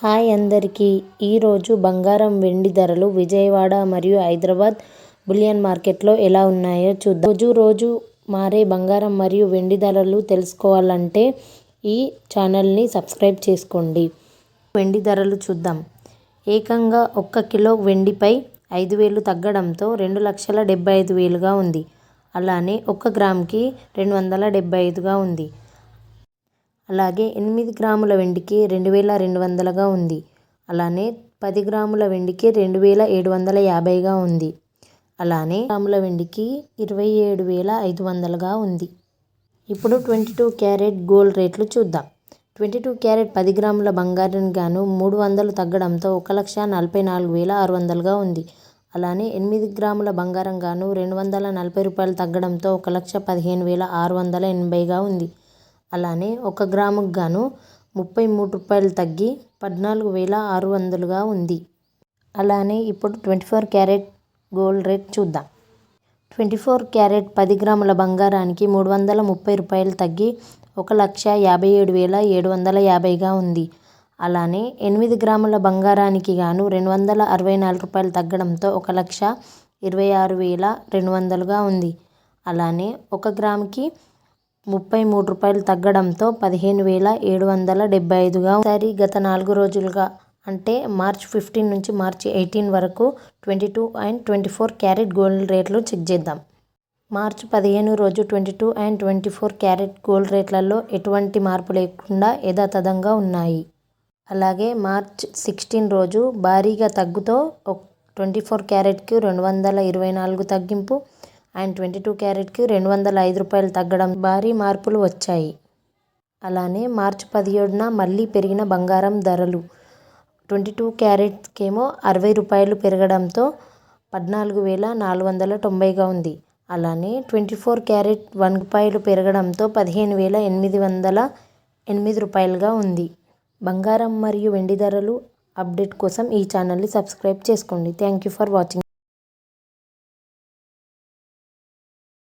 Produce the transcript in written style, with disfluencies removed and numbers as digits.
Hi అందరికీ. ఈరోజు బంగారం వెండి ధరలు విజయవాడ మరియు హైదరాబాద్ బులియన్ మార్కెట్లో ఎలా ఉన్నాయో చూద్దాం. రోజు మారే బంగారం మరియు వెండి ధరలు తెలుసుకోవాలంటే ఈ ఛానల్ని సబ్స్క్రైబ్ చేసుకోండి. వెండి ధరలు చూద్దాం. ఏకంగా 1 కిలో వెండిపై 5,000 తగ్గడంతో 2,75,000గా ఉంది. అలానే 1 గ్రాముకి 275గా ఉంది. అలాగే 8 గ్రాముల వెండికి 2,200గా ఉంది. అలానే 10 గ్రాముల వెండికి 2,750గా ఉంది. అలానే గ్రాముల వెండికి 27,500గా ఉంది. ఇప్పుడు 22 క్యారెట్ గోల్డ్ రేట్లు చూద్దాం. 22 క్యారెట్ 10 గ్రాముల బంగారం గాను 300 తగ్గడంతో 1,44,600గా ఉంది. అలానే 8 గ్రాముల బంగారం గాను 240 రూపాయలు తగ్గడంతో 1,15,680గా ఉంది. అలానే 1 గ్రాముకు గాను 33 రూపాయలు తగ్గి 14,600గా ఉంది. అలానే ఇప్పుడు 24 క్యారెట్ గోల్డ్ రేట్ చూద్దాం. 24 క్యారెట్ 10 గ్రాముల బంగారానికి 330 రూపాయలు తగ్గి 1,57,750గా ఉంది. అలానే 8 గ్రాముల బంగారానికి గాను 264 రూపాయలు తగ్గడంతో 1,26,200గా ఉంది. అలానే 1 గ్రాముకి 33 రూపాయలు తగ్గడంతో 15,775గా ఉంది. గత 4 రోజులుగా అంటే మార్చ్ 15 నుంచి మార్చి 18 వరకు 22 అండ్ 24 క్యారెట్ గోల్డ్ రేట్లు చెక్ చేద్దాం. మార్చి 15 రోజు 22 అండ్ 24 క్యారెట్ గోల్డ్ రేట్లలో ఎటువంటి మార్పు లేకుండా యథాతథంగా ఉన్నాయి. అలాగే మార్చ్ 16 రోజు భారీగా తగ్గుతో 24 క్యారెట్కి 224 తగ్గింపు అండ్ 22 క్యారెట్కి 205 రూపాయలు తగ్గడం భారీ మార్పులు వచ్చాయి. అలానే మార్చి 17న మళ్ళీ పెరిగిన బంగారం ధరలు 22 క్యారెట్కేమో 60 రూపాయలు పెరగడంతో 14,490గా ఉంది. అలానే 24 క్యారెట్ 1 రూపాయలు పెరగడంతో 15,808 రూపాయలుగా ఉంది. బంగారం మరియు వెండి ధరలు అప్డేట్ కోసం ఈ ఛానల్ని సబ్స్క్రైబ్ చేసుకోండి. Thank you for watching.